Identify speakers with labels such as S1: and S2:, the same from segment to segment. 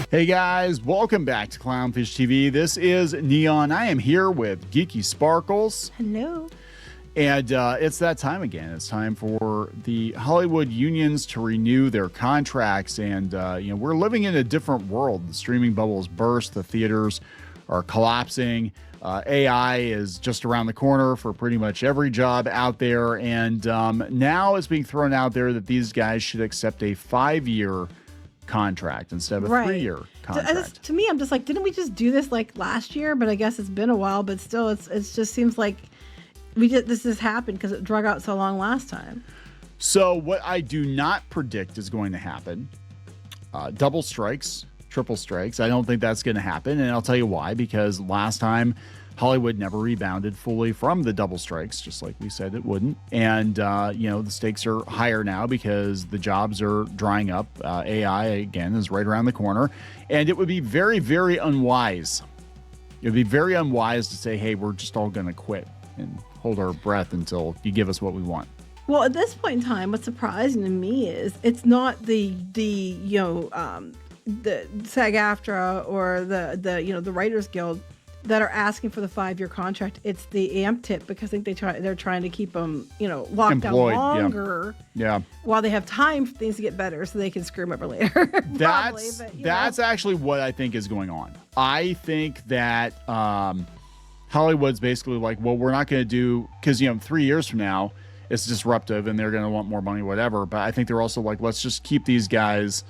S1: Hey guys, welcome back to Clownfish TV. This is Kneon. I am here with Geeky Sparkles.
S2: Hello.
S1: And it's that time again. It's time for the Hollywood unions to renew their contracts. And, we're living in a different world. The streaming bubble has burst. The theaters are collapsing. AI is just around the corner for pretty much every job out there. And now it's being thrown out there that these guys should accept a 5-year contract instead of a 3-year contract.
S2: To me, I'm just like, didn't we just do this like last year? But I guess it's been a while. But still, it just seems like this has happened because it drug out so long last time.
S1: So what I do not predict is going to happen, double strikes, triple strikes. I don't think that's going to happen. And I'll tell you why, because last time Hollywood never rebounded fully from the double strikes, just like we said it wouldn't. And, the stakes are higher now because the jobs are drying up. AI, again, is right around the corner. And it would be very, very unwise. It would be very unwise to say, hey, we're just all going to quit and hold our breath until you give us what we want.
S2: Well, at this point in time, what's surprising to me is it's not the SAG-AFTRA or the Writers Guild that are asking for the 5-year contract. It's the AMTIP because I think they're trying to keep them locked down longer.
S1: Yeah. While
S2: they have time for things to get better, so they can screw them over later.
S1: That's actually what I think is going on. I think that Hollywood's basically like, well, we're not going to do, because 3 years from now it's disruptive and they're going to want more money, whatever. But I think they're also like, let's just keep these guys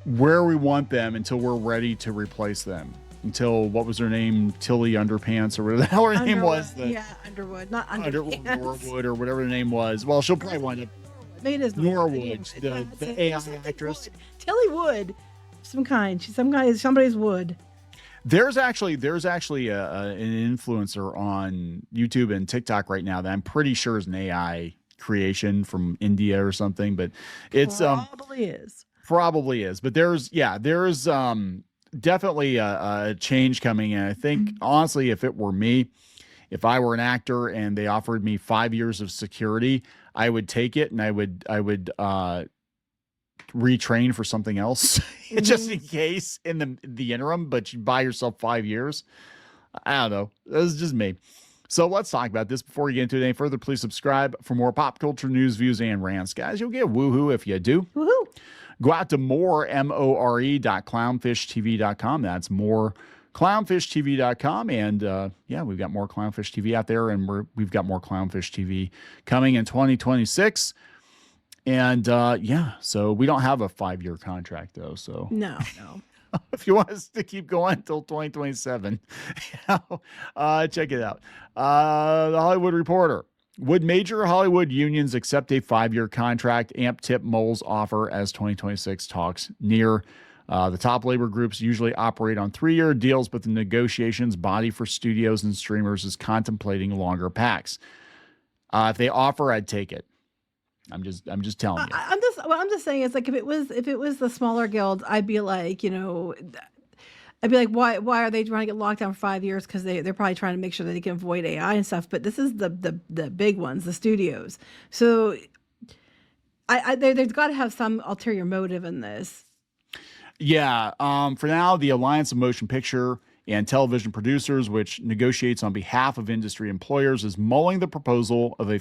S1: where we want them until we're ready to replace them. Until, what was her name? Tilly Underpants or whatever the hell her name was.
S2: Underwood, not Underpants.
S1: Norwood or whatever the name was. Well, she'll probably wind up.
S2: Maybe it is
S1: Norwood, the AI actress.
S2: Tilly Wood, some kind. She's somebody's Wood.
S1: There's actually an influencer on YouTube and TikTok right now that I'm pretty sure is an AI creation from India or something, but it's probably is. But there's definitely a change coming. And I think honestly, if it were me, if I were an actor and they offered me 5 years of security, I would take it and I would retrain for something else just in case in the interim, but you buy yourself 5 years. I don't know. This is just me. So let's talk about this. Before we get into it any further, please subscribe for more pop culture news, views, and rants. Guys, you'll get woohoo if you do.
S2: Woohoo.
S1: Go out to more.clownfishtv.com. That's more.clownfishtv.com. And we've got more Clownfish TV out there, and we've got more Clownfish TV coming in 2026. And so we don't have a 5-year contract though. So
S2: no.
S1: If you want us to keep going until 2027, check it out. The Hollywood Reporter. Would major Hollywood unions accept a 5-year contract? AMTIP Moles offer as 2026 talks near. The top labor groups usually operate on 3-year deals, but the negotiations body for studios and streamers is contemplating longer packs. If they offer, I'd take it. I'm just telling you.
S2: I'm just saying, it's like if it was the smaller guilds, I'd be like, why are they trying to get locked down for 5 years? Because they're probably trying to make sure that they can avoid AI and stuff. But this is the big ones, the studios. So there's got to have some ulterior motive in this.
S1: Yeah. For now, the Alliance of Motion Picture and Television Producers, which negotiates on behalf of industry employers, is mulling the proposal of a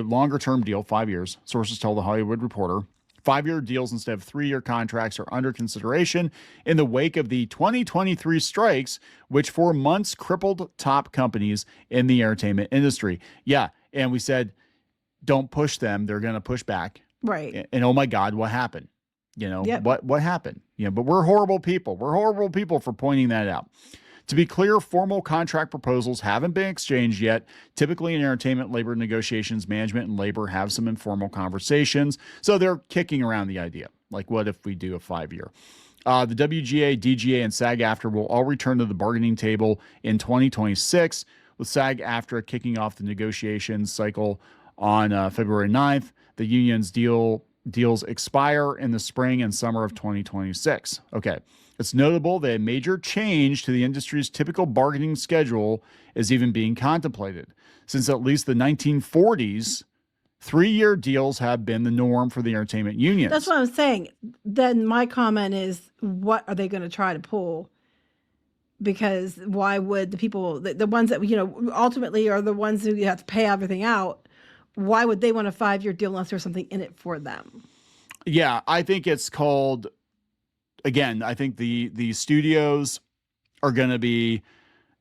S1: longer-term deal, 5 years. Sources tell The Hollywood Reporter. 5-year deals instead of 3-year contracts are under consideration in the wake of the 2023 strikes, which for months crippled top companies in the entertainment industry. Yeah, and we said, don't push them. They're going to push back.
S2: Right.
S1: And oh my God, what happened?
S2: Yep.
S1: What happened? But we're horrible people. We're horrible people for pointing that out. To be clear, formal contract proposals haven't been exchanged yet. Typically in entertainment labor negotiations, management and labor have some informal conversations. So they're kicking around the idea. Like, what if we do a 5-year? The WGA, DGA, and SAG-AFTRA will all return to the bargaining table in 2026, with SAG-AFTRA kicking off the negotiations cycle on February 9th. The union's deals expire in the spring and summer of 2026. Okay. It's notable that a major change to the industry's typical bargaining schedule is even being contemplated. Since at least the 1940s, 3-year deals have been the norm for the entertainment unions.
S2: That's what I'm saying. Then my comment is, what are they going to try to pull? Because why would the people, the ones that, ultimately are the ones who you have to pay everything out, why would they want a 5-year deal unless there's something in it for them?
S1: Yeah, I think it's called, again, I think the studios are going to be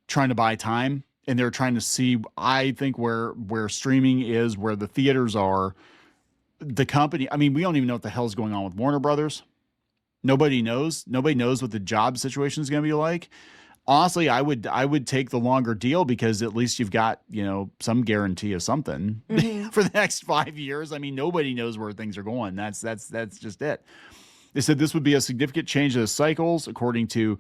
S1: trying to buy time, and they're trying to see, I think, where streaming is, where the theaters are. The company, I mean, we don't even know what the hell's going on with Warner Brothers. Nobody knows. Nobody knows what the job situation is going to be like. Honestly, I would take the longer deal, because at least you've got, some guarantee of something for the next 5 years. I mean, nobody knows where things are going. That's just it. They said this would be a significant change in the cycles, according to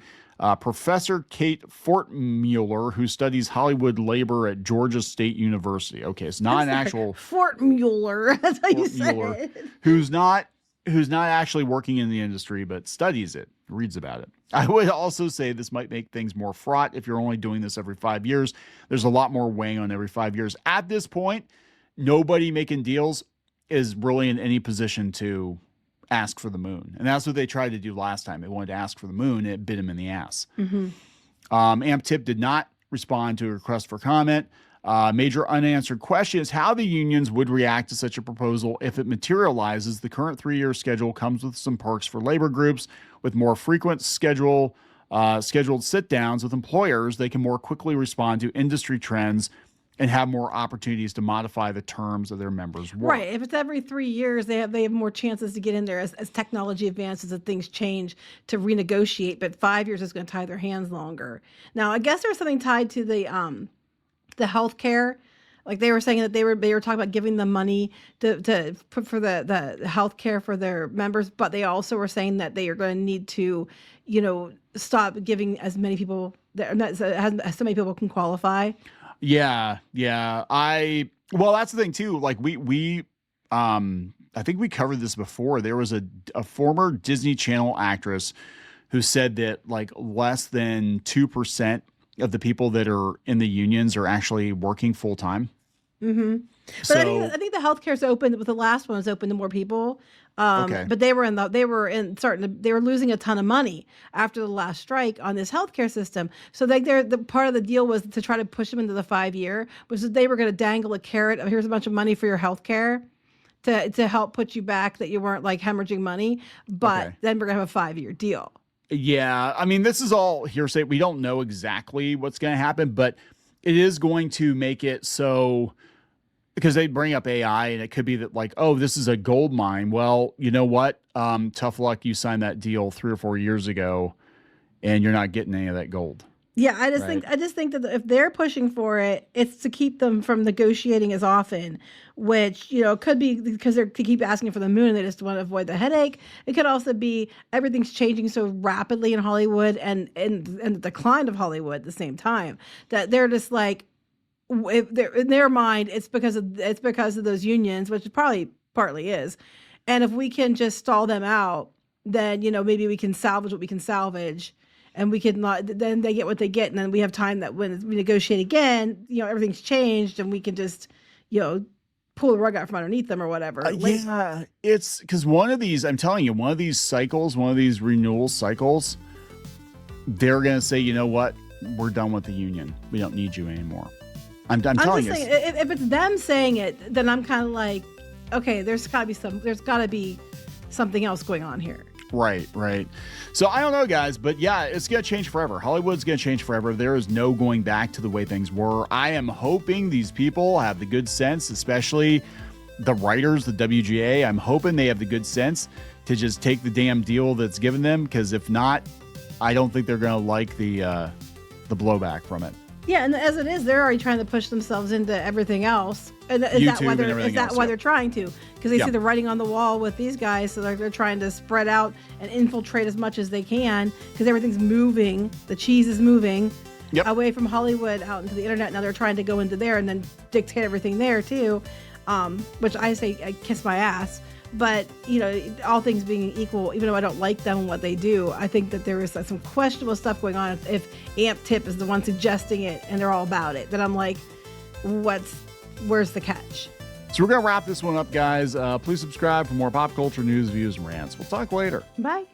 S1: Professor Kate Fortmuller, who studies Hollywood labor at Georgia State University. Okay, it's not an actual
S2: Fortmuller. That's how you say it.
S1: Who's not actually working in the industry, but studies it, reads about it. I would also say this might make things more fraught if you're only doing this every 5 years. There's a lot more weighing on every 5 years. At this point, nobody making deals is really in any position to ask for the moon. And that's what they tried to do last time. They wanted to ask for the moon, and it bit them in the ass. AmpTip did not respond to a request for comment. Major unanswered question is how the unions would react to such a proposal if it materializes. The current 3-year schedule comes with some perks for labor groups. With more frequent scheduled sit-downs with employers, they can more quickly respond to industry trends and have more opportunities to modify the terms of their members' work.
S2: Right. If it's every 3 years, they have more chances to get in there as technology advances and things change to renegotiate. But 5 years is going to tie their hands longer. Now, I guess there's something tied to the healthcare. Like they were saying that they were talking about giving them money to put for the healthcare for their members, but they also were saying that they are going to need to, stop giving as many people as so many people can qualify.
S1: Yeah. Well, that's the thing too. Like we I think we covered this before. There was a former Disney Channel actress who said that like less than 2% of the people that are in the unions are actually working full time.
S2: But
S1: So
S2: I think the healthcare is open. With the last one was open to more people.
S1: Okay.
S2: But they were losing a ton of money after the last strike on this healthcare system. So the part of the deal was to try to push them into the 5-year, was that they were going to dangle a carrot of here's a bunch of money for your healthcare to help put you back, that you weren't like hemorrhaging money. But
S1: Okay.
S2: then we're going to have a 5-year deal.
S1: Yeah, I mean, this is all hearsay. We don't know exactly what's going to happen, but it is going to make it so, because they bring up AI, and it could be that like, oh, this is a gold mine. Well, you know what? Tough luck. You signed that deal 3 or 4 years ago, and you're not getting any of that gold.
S2: Yeah, I just
S1: Right.
S2: think that if they're pushing for it, it's to keep them from negotiating as often, which, could be because they keep asking for the moon and they just want to avoid the headache. It could also be everything's changing so rapidly in Hollywood and the decline of Hollywood at the same time, that they're just like, if they're in their mind, it's because of those unions, which it probably partly is. And if we can just stall them out, then, maybe we can salvage what we can salvage. And we can not, then they get what they get, and then we have time that when we negotiate again, everything's changed, and we can just, pull the rug out from underneath them or whatever.
S1: Yeah, it's because one of these, I'm telling you, one of these cycles, one of these renewal cycles, they're going to say, you know what? We're done with the union. We don't need you anymore. I'm telling you.
S2: just saying, if it's them saying it, then I'm kind of like, okay, there's got to be something else going on here.
S1: Right. So I don't know, guys, but yeah, it's going to change forever. Hollywood's going to change forever. There is no going back to the way things were. I am hoping these people have the good sense, especially the writers, the WGA. I'm hoping they have the good sense to just take the damn deal that's given them, because if not, I don't think they're going to like the blowback from it.
S2: Yeah, and as it is, they're already trying to push themselves into everything else. And is
S1: YouTube
S2: that
S1: and everything else,
S2: why
S1: yeah.
S2: they're trying to? Because they
S1: Yeah.
S2: see the writing on the wall with these guys, so they're trying to spread out and infiltrate as much as they can, because everything's moving. The cheese is moving
S1: Yep.
S2: away from Hollywood out into the internet. Now they're trying to go into there and then dictate everything there too, which I say I kiss my ass. But, all things being equal, even though I don't like them and what they do, I think that there is some questionable stuff going on. If AmpTip is the one suggesting it and they're all about it, then I'm like, where's the catch?
S1: So we're going to wrap this one up, guys. Please subscribe for more pop culture news, views, and rants. We'll talk later.
S2: Bye.